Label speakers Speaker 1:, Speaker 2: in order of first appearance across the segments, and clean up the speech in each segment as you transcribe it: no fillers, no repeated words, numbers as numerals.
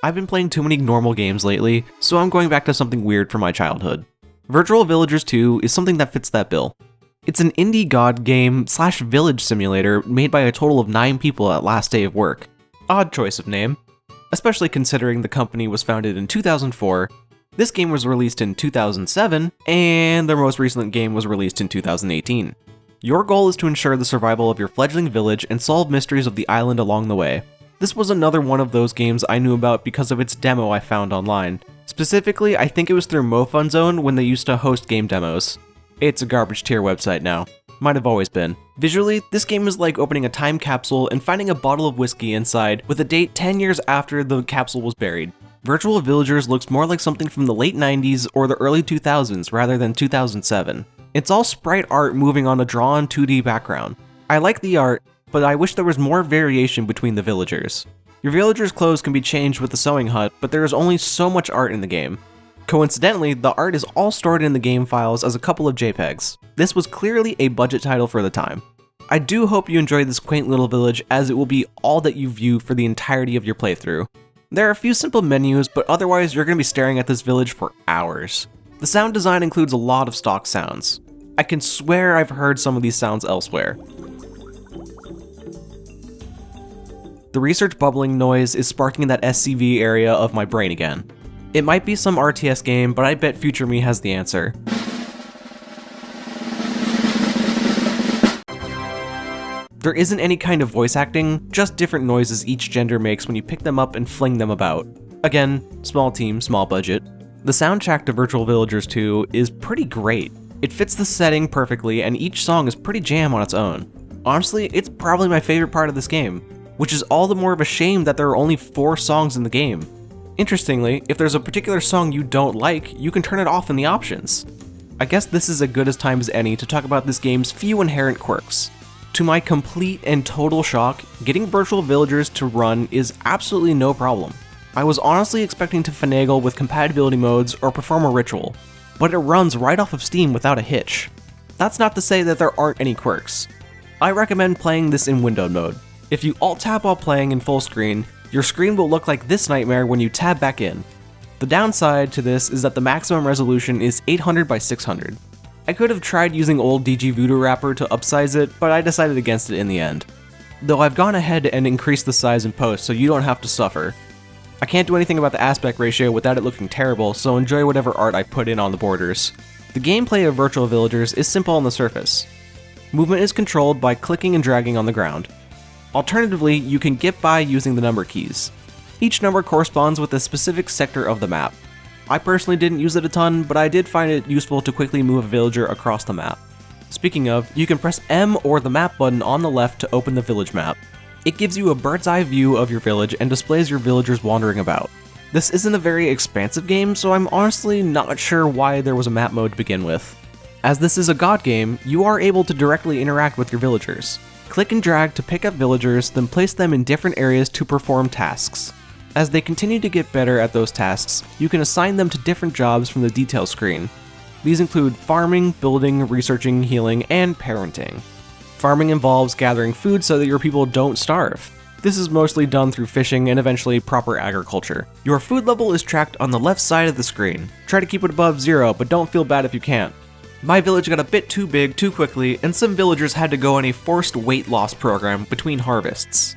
Speaker 1: I've been playing too many normal games lately, so I'm going back to something weird from my childhood. Virtual Villagers 2 is something that fits that bill. It's an indie god game / village simulator made by a total of 9 people at last day of work. Odd choice of name, especially considering the company was founded in 2004, this game was released in 2007, and their most recent game was released in 2018. Your goal is to ensure the survival of your fledgling village and solve mysteries of the island along the way. This was another one of those games I knew about because of its demo I found online. Specifically, I think it was through MoFunZone when they used to host game demos. It's a garbage tier website now. Might have always been. Visually, this game is like opening a time capsule and finding a bottle of whiskey inside with a date 10 years after the capsule was buried. Virtual Villagers looks more like something from the late 90s or the early 2000s rather than 2007. It's all sprite art moving on a drawn 2D background. I like the art, but I wish there was more variation between the villagers. Your villagers' clothes can be changed with the sewing hut, but there is only so much art in the game. Coincidentally, the art is all stored in the game files as a couple of JPEGs. This was clearly a budget title for the time. I do hope you enjoyed this quaint little village, as it will be all that you view for the entirety of your playthrough. There are a few simple menus, but otherwise you're going to be staring at this village for hours. The sound design includes a lot of stock sounds. I can swear I've heard some of these sounds elsewhere. The research bubbling noise is sparking that SCV area of my brain again. It might be some RTS game, but I bet future me has the answer. There isn't any kind of voice acting, just different noises each gender makes when you pick them up and fling them about. Again, small team, small budget. The soundtrack to Virtual Villagers 2 is pretty great. It fits the setting perfectly, and each song is pretty jam on its own. Honestly, it's probably my favorite part of this game, which is all the more of a shame that there are only 4 songs in the game. Interestingly, if there's a particular song you don't like, you can turn it off in the options. I guess this is as good a time as any to talk about this game's few inherent quirks. To my complete and total shock, getting Virtual Villagers to run is absolutely no problem. I was honestly expecting to finagle with compatibility modes or perform a ritual, but it runs right off of Steam without a hitch. That's not to say that there aren't any quirks. I recommend playing this in windowed mode. If you alt-tab while playing in full screen, your screen will look like this nightmare when you tab back in. The downside to this is that the maximum resolution is 800 by 600. I could have tried using old DG Voodoo Wrapper to upsize it, but I decided against it in the end. Though I've gone ahead and increased the size in post so you don't have to suffer. I can't do anything about the aspect ratio without it looking terrible, so enjoy whatever art I put in on the borders. The gameplay of Virtual Villagers is simple on the surface. Movement is controlled by clicking and dragging on the ground. Alternatively, you can get by using the number keys. Each number corresponds with a specific sector of the map. I personally didn't use it a ton, but I did find it useful to quickly move a villager across the map. Speaking of, you can press M or the map button on the left to open the village map. It gives you a bird's eye view of your village and displays your villagers wandering about. This isn't a very expansive game, so I'm honestly not sure why there was a map mode to begin with. As this is a god game, you are able to directly interact with your villagers. Click and drag to pick up villagers, then place them in different areas to perform tasks. As they continue to get better at those tasks, you can assign them to different jobs from the detail screen. These include farming, building, researching, healing, and parenting. Farming involves gathering food so that your people don't starve. This is mostly done through fishing and eventually proper agriculture. Your food level is tracked on the left side of the screen. Try to keep it above 0, but don't feel bad if you can't. My village got a bit too big too quickly, and some villagers had to go on a forced weight loss program between harvests.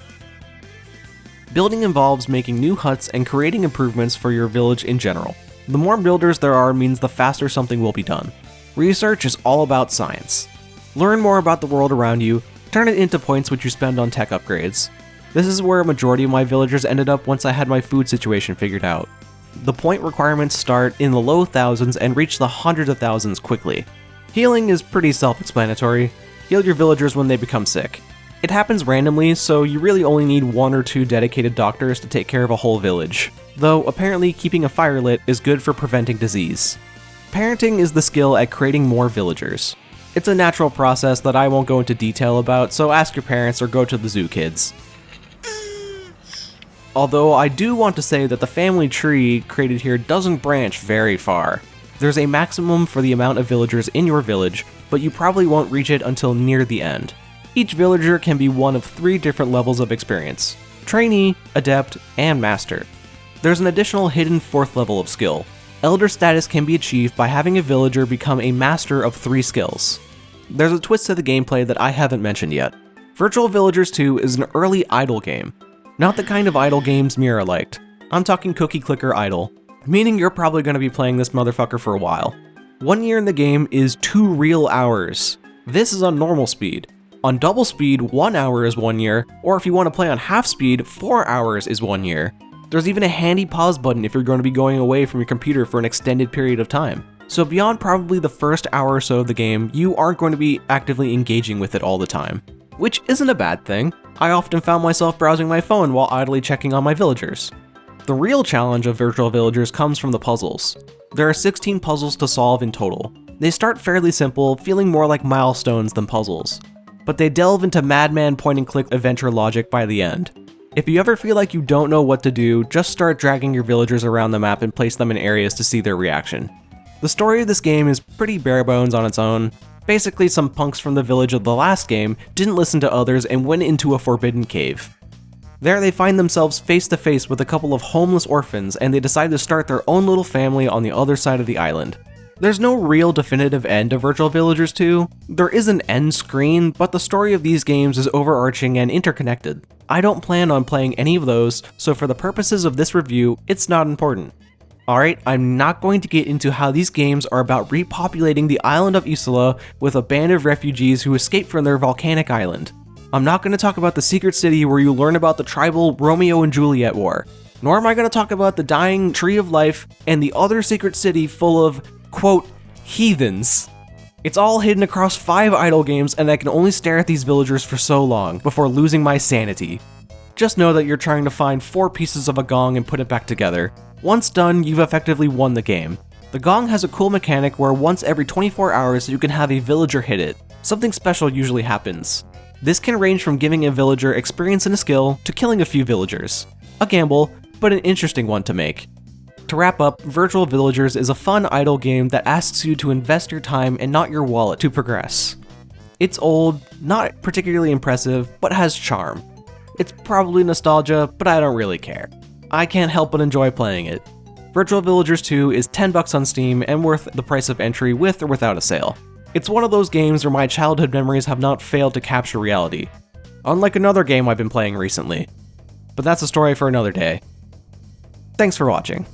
Speaker 1: Building involves making new huts and creating improvements for your village in general. The more builders there are means the faster something will be done. Research is all about science. Learn more about the world around you, turn it into points which you spend on tech upgrades. This is where a majority of my villagers ended up once I had my food situation figured out. The point requirements start in the low thousands and reach the hundreds of thousands quickly. Healing is pretty self-explanatory. Heal your villagers when they become sick. It happens randomly, so you really only need 1 or 2 dedicated doctors to take care of a whole village. Though apparently keeping a fire lit is good for preventing disease. Parenting is the skill at creating more villagers. It's a natural process that I won't go into detail about, so ask your parents or go to the zoo kids. Although I do want to say that the family tree created here doesn't branch very far. There's a maximum for the amount of villagers in your village, but you probably won't reach it until near the end. Each villager can be one of 3 different levels of experience: Trainee, Adept, and Master. there's an additional hidden 4th level of skill. Elder status can be achieved by having a villager become a master of 3 skills. There's a twist to the gameplay that I haven't mentioned yet. Virtual Villagers 2 is an early idle game. Not the kind of idle games Mira liked. I'm talking cookie clicker idle, meaning you're probably going to be playing this motherfucker for a while. 1 year in the game is 2 real hours. This is on normal speed. On double speed, 1 hour is 1 year, or if you want to play on half speed, 4 hours is 1 year. There's even a handy pause button if you're going to be going away from your computer for an extended period of time. So beyond probably the first hour or so of the game, you aren't going to be actively engaging with it all the time. Which isn't a bad thing. I often found myself browsing my phone while idly checking on my villagers. The real challenge of Virtual Villagers comes from the puzzles. There are 16 puzzles to solve in total. They start fairly simple, feeling more like milestones than puzzles. But they delve into madman point-and-click adventure logic by the end. If you ever feel like you don't know what to do, just start dragging your villagers around the map and place them in areas to see their reaction. The story of this game is pretty bare bones on its own. Basically, some punks from the village of the last game didn't listen to others and went into a forbidden cave. There they find themselves face to face with a couple of homeless orphans, and they decide to start their own little family on the other side of the island. There's no real definitive end to Virtual Villagers 2. There is an end screen, but the story of these games is overarching and interconnected. I don't plan on playing any of those, so for the purposes of this review, it's not important. Alright, I'm not going to get into how these games are about repopulating the island of Isola with a band of refugees who escape from their volcanic island. I'm not going to talk about the secret city where you learn about the tribal Romeo and Juliet war. Nor am I going to talk about the dying tree of life and the other secret city full of, quote, heathens. It's all hidden across 5 idle games, and I can only stare at these villagers for so long before losing my sanity. Just know that you're trying to find 4 pieces of a gong and put it back together. Once done, you've effectively won the game. The gong has a cool mechanic where once every 24 hours you can have a villager hit it. Something special usually happens. This can range from giving a villager experience in a skill to killing a few villagers. A gamble, but an interesting one to make. To wrap up, Virtual Villagers is a fun idle game that asks you to invest your time and not your wallet to progress. It's old, not particularly impressive, but has charm. It's probably nostalgia, but I don't really care. I can't help but enjoy playing it. Virtual Villagers 2 is $10 on Steam and worth the price of entry with or without a sale. It's one of those games where my childhood memories have not failed to capture reality, unlike another game I've been playing recently. But that's a story for another day. Thanks for watching.